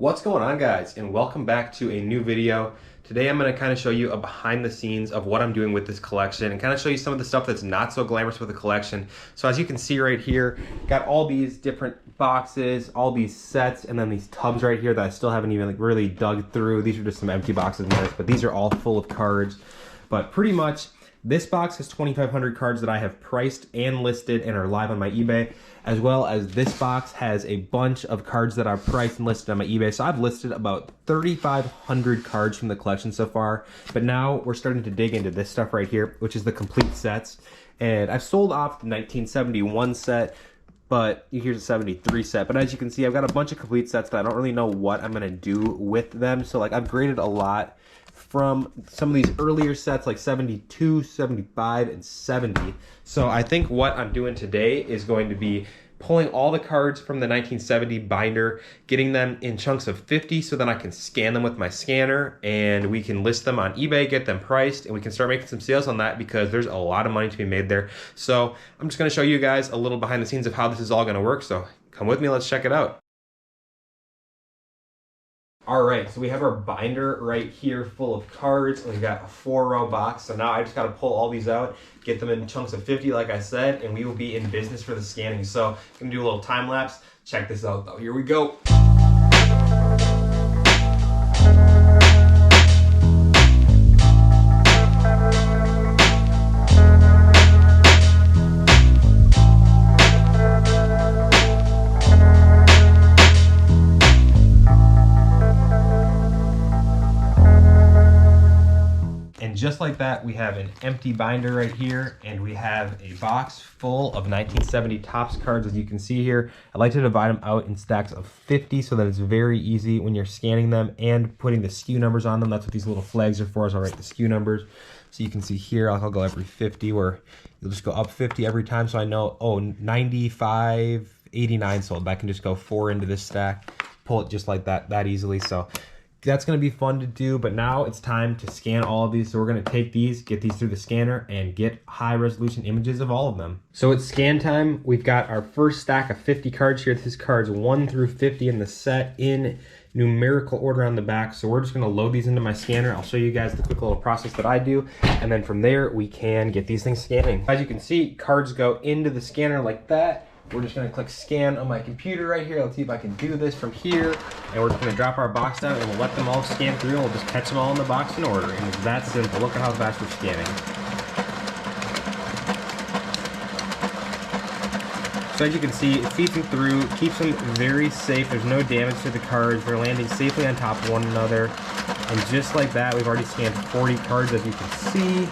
What's going on, guys, and welcome back to a new video. Today I'm going to kind of show you a behind the scenes of what I'm doing with this collection and kind of show you some of the stuff that's not so glamorous with the collection. So as you can see right here, got all these different boxes, all these sets, and then these tubs right here that I still haven't even really dug through. These are just some empty boxes in this, but these are all full of cards. But pretty much this box has 2,500 cards that I have priced and listed and are live on my eBay, as well as this box has a bunch of cards that are priced and listed on my eBay. So I've listed about 3,500 cards from the collection so far, but now we're starting to dig into this stuff right here, which is the complete sets. And I've sold off the 1971 set, but here's a 73 set. But as you can see, I've got a bunch of complete sets that I don't really know what I'm gonna do with them. So like I've graded a lot from some of these earlier sets like 72, 75, and 70. So I think what I'm doing today is going to be pulling all the cards from the 1970 binder, getting them in chunks of 50 so then I can scan them with my scanner and we can list them on eBay, get them priced, and we can start making some sales on that because there's a lot of money to be made there. So I'm just gonna show you guys a little behind the scenes of how this is all gonna work. So come with me, let's check it out. All right, so we have our binder right here full of cards. We've got a 4-row box. So now I just got to pull all these out, get them in chunks of 50 like I said, and we will be in business for the scanning. So I'm gonna do a little time lapse. Check this out though. Here we go. Just like that, we have an empty binder right here, and we have a box full of 1970 Topps cards, as you can see here. I like to divide them out in stacks of 50 so that it's very easy when you're scanning them and putting the SKU numbers on them. That's what these little flags are for, is I'll write the SKU numbers. So you can see here, I'll go every 50, where you'll just go up 50 every time. So I know, oh, 95, 89 sold. I can just go 4 into this stack, pull it just like that easily. So that's going to be fun to do, but now it's time to scan all of these. So we're going to take these, get these through the scanner, and get high resolution images of all of them. So it's scan time. We've got our first stack of 50 cards here. This is cards 1 through 50 in the set in numerical order on the back. So we're just going to load these into my scanner. I'll show you guys the quick little process that I do, and then from there we can get these things scanning. As you can see, cards go into the scanner like that. We're just gonna click scan on my computer right here. Let's see if I can do this from here. And we're just gonna drop our box down and we'll let them all scan through, and we'll just catch them all in the box in order. And it's that simple. Look at how fast we're scanning. So as you can see, it feeds them through, keeps them very safe. There's no damage to the cards. They're landing safely on top of one another. And just like that, we've already scanned 40 cards, as you can see.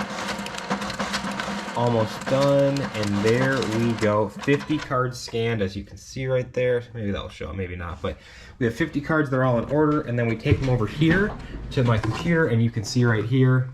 Almost done, and there we go. 50 cards scanned, as you can see right there. Maybe that'll show, maybe not, but we have 50 cards. They're all in order, and then we take them over here to my computer, and you can see right here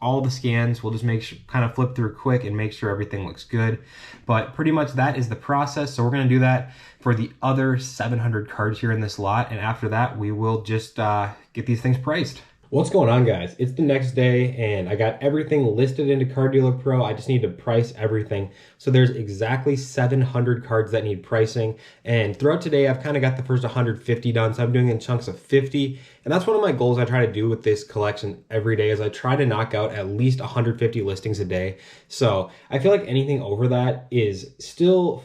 all the scans. We'll just make sure, kind of flip through quick and make sure everything looks good. But pretty much that is the process. So we're going to do that for the other 700 cards here in this lot, and after that we will just get these things priced. What's going on, guys? It's the next day and I got everything listed into Card Dealer Pro. I just need to price everything. So there's exactly 700 cards that need pricing. And throughout today, I've kind of got the first 150 done. So I'm doing it in chunks of 50. And that's one of my goals I try to do with this collection every day, is I try to knock out at least 150 listings a day. So I feel like anything over that is still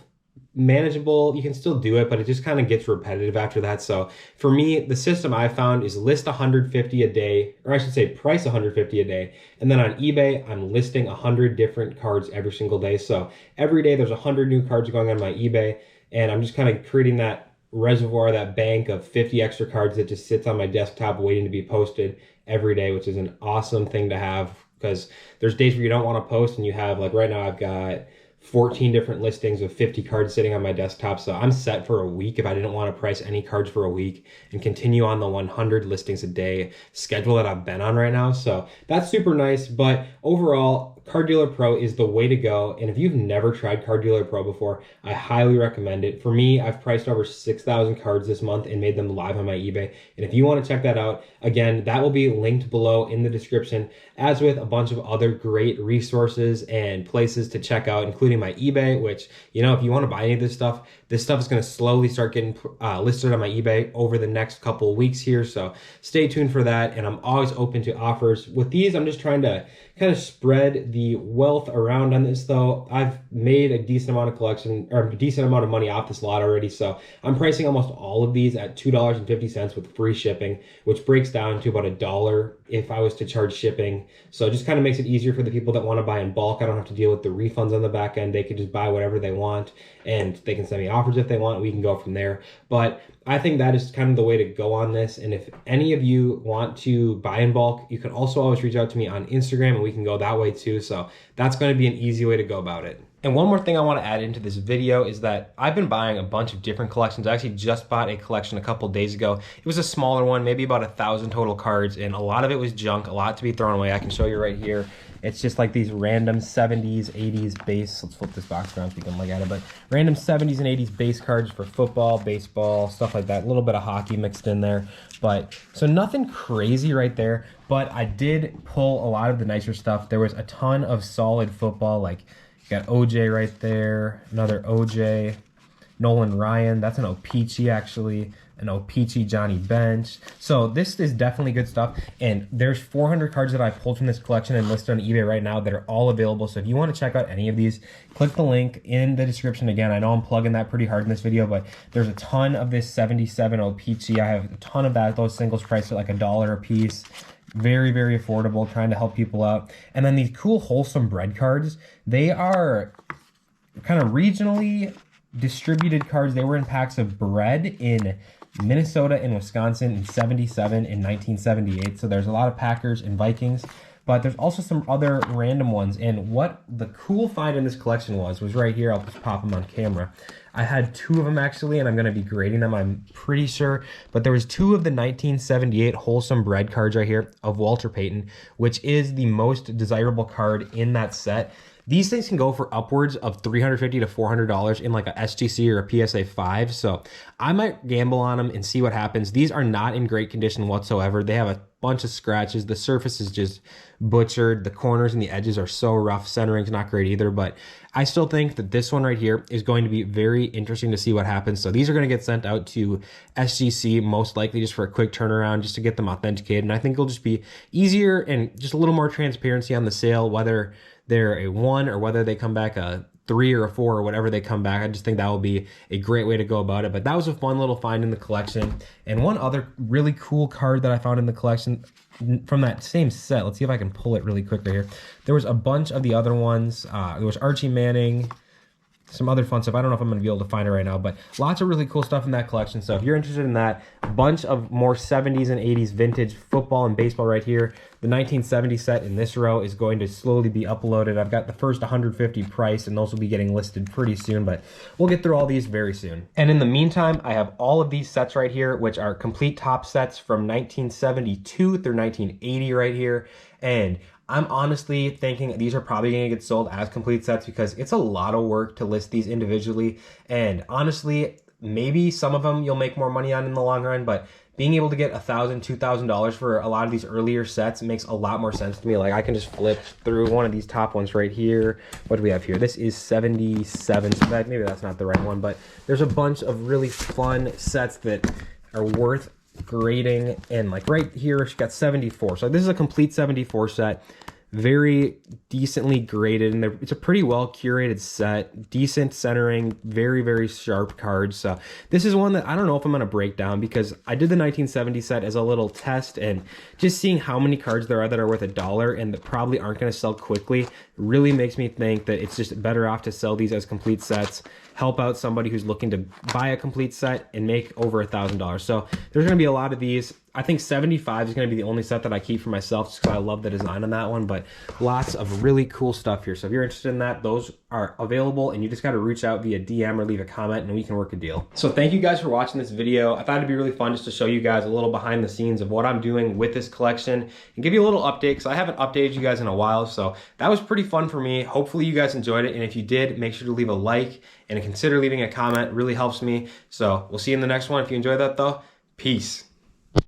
manageable. You can still do it, but it just kind of gets repetitive after that. So for me, the system I found is list 150 a day, or I should say price 150 a day. And then on eBay, I'm listing 100 different cards every single day. So every day there's 100 new cards going on my eBay, and I'm just kind of creating that reservoir, that bank of 50 extra cards that just sits on my desktop waiting to be posted every day, which is an awesome thing to have, because there's days where you don't want to post and you have, like right now I've got 14 different listings with 50 cards sitting on my desktop. So I'm set for a week if I didn't want to price any cards for a week and continue on the 100 listings a day schedule that I've been on right now. So that's super nice. But overall, Card Dealer Pro is the way to go. And if you've never tried Card Dealer Pro before, I highly recommend it. For me, I've priced over 6,000 cards this month and made them live on my eBay. And if you want to check that out, again, that will be linked below in the description, as with a bunch of other great resources and places to check out, including my eBay, which, you know, if you want to buy any of this stuff is going to slowly start getting listed on my eBay over the next couple of weeks here. So stay tuned for that. And I'm always open to offers. With these, I'm just trying to kind of spread the wealth around on this, though. I've made a decent amount of collection, or a decent amount of money off this lot already. So I'm pricing almost all of these at $2.50 with free shipping, which breaks down to about $1 if I was to charge shipping. So it just kind of makes it easier for the people that want to buy in bulk. I don't have to deal with the refunds on the back end. They can just buy whatever they want, and they can send me offers if they want. We can go from there. But I think that is kind of the way to go on this. And if any of you want to buy in bulk, you can also always reach out to me on Instagram, and we can go that way too. So that's going to be an easy way to go about it. And one more thing I want to add into this video is that I've been buying a bunch of different collections. I actually just bought a collection a couple days ago. It was a smaller one, maybe about 1,000 total cards, and a lot of it was junk, a lot to be thrown away. I can show you right here. It's just like these random 70s, 80s base. Let's flip this box around so you can look at it. But random 70s and 80s base cards for football, baseball, stuff like that. A little bit of hockey mixed in there. But so nothing crazy right there. But I did pull a lot of the nicer stuff. There was a ton of solid football. Like, you got OJ right there. Another OJ. Nolan Ryan. That's an O-Pee-Chee, actually. An O-Pee-Chee Johnny Bench. So this is definitely good stuff. And there's 400 cards that I pulled from this collection and listed on eBay right now that are all available. So if you want to check out any of these, click the link in the description. Again, I know I'm plugging that pretty hard in this video, but there's a ton of this 77 O-Pee-Chee. I have a ton of that. Those singles priced at like $1 a piece. Very, very affordable, trying to help people out. And then these cool wholesome bread cards, they are kind of regionally distributed cards. They were in packs of bread in Minnesota and Wisconsin in 77 and 1978. So there's a lot of Packers and Vikings, but there's also some other random ones. And what the cool find in this collection was right here. I'll just pop them on camera. I had 2 of them actually, and I'm going to be grading them, I'm pretty sure. But there was 2 of the 1978 wholesome bread cards right here of Walter Payton, which is the most desirable card in that set. These things can go for upwards of $350 to $400 in like a SGC or a PSA 5. So I might gamble on them and see what happens. These are not in great condition whatsoever. They have a bunch of scratches. The surface is just butchered. The corners and the edges are so rough. Centering's not great either, but I still think that this one right here is going to be very interesting to see what happens. So these are going to get sent out to SGC, most likely just for a quick turnaround, just to get them authenticated. And I think it'll just be easier and just a little more transparency on the sale, whether they're a 1 or whether they come back a 3 or a 4 or whatever they come back. I just think that will be a great way to go about it. But that was a fun little find in the collection. And one other really cool card that I found in the collection from that same set. Let's see if I can pull it really quickly here. There was a bunch of the other ones. There was Archie Manning, some other fun stuff. I don't know if I'm going to be able to find it right now, but lots of really cool stuff in that collection. So if you're interested in that, a bunch of more 70s and 80s vintage football and baseball right here. The 1970 set in this row is going to slowly be uploaded. I've got the first 150 priced, and those will be getting listed pretty soon, but we'll get through all these very soon. And in the meantime, I have all of these sets right here, which are complete top sets from 1972 through 1980 right here. And I'm honestly thinking these are probably going to get sold as complete sets because it's a lot of work to list these individually. And honestly, maybe some of them you'll make more money on in the long run, but being able to get $1,000, $2,000 for a lot of these earlier sets makes a lot more sense to me. Like I can just flip through one of these top ones right here. What do we have here? This is 77, so maybe that's not the right one, but there's a bunch of really fun sets that are worth grading. And like right here, she got 74. So this is a complete 74 set. Very decently graded, and it's a pretty well curated set. Decent centering, very, very sharp cards. So this is one that I don't know if I'm going to break down because I did the 1970 set as a little test, and just seeing how many cards there are that are worth $1 and that probably aren't going to sell quickly really makes me think that it's just better off to sell these as complete sets, help out somebody who's looking to buy a complete set and make over $1,000. So there's going to be a lot of these. I think 75 is going to be the only set that I keep for myself just because I love the design on that one, but lots of really cool stuff here. So if you're interested in that, those are available, and you just got to reach out via DM or leave a comment and we can work a deal. So thank you guys for watching this video. I thought it'd be really fun just to show you guys a little behind the scenes of what I'm doing with this collection and give you a little update because I haven't updated you guys in a while. So that was pretty fun for me. Hopefully you guys enjoyed it. And if you did, make sure to leave a like and consider leaving a comment. It really helps me. So we'll see you in the next one. If you enjoyed that though, peace.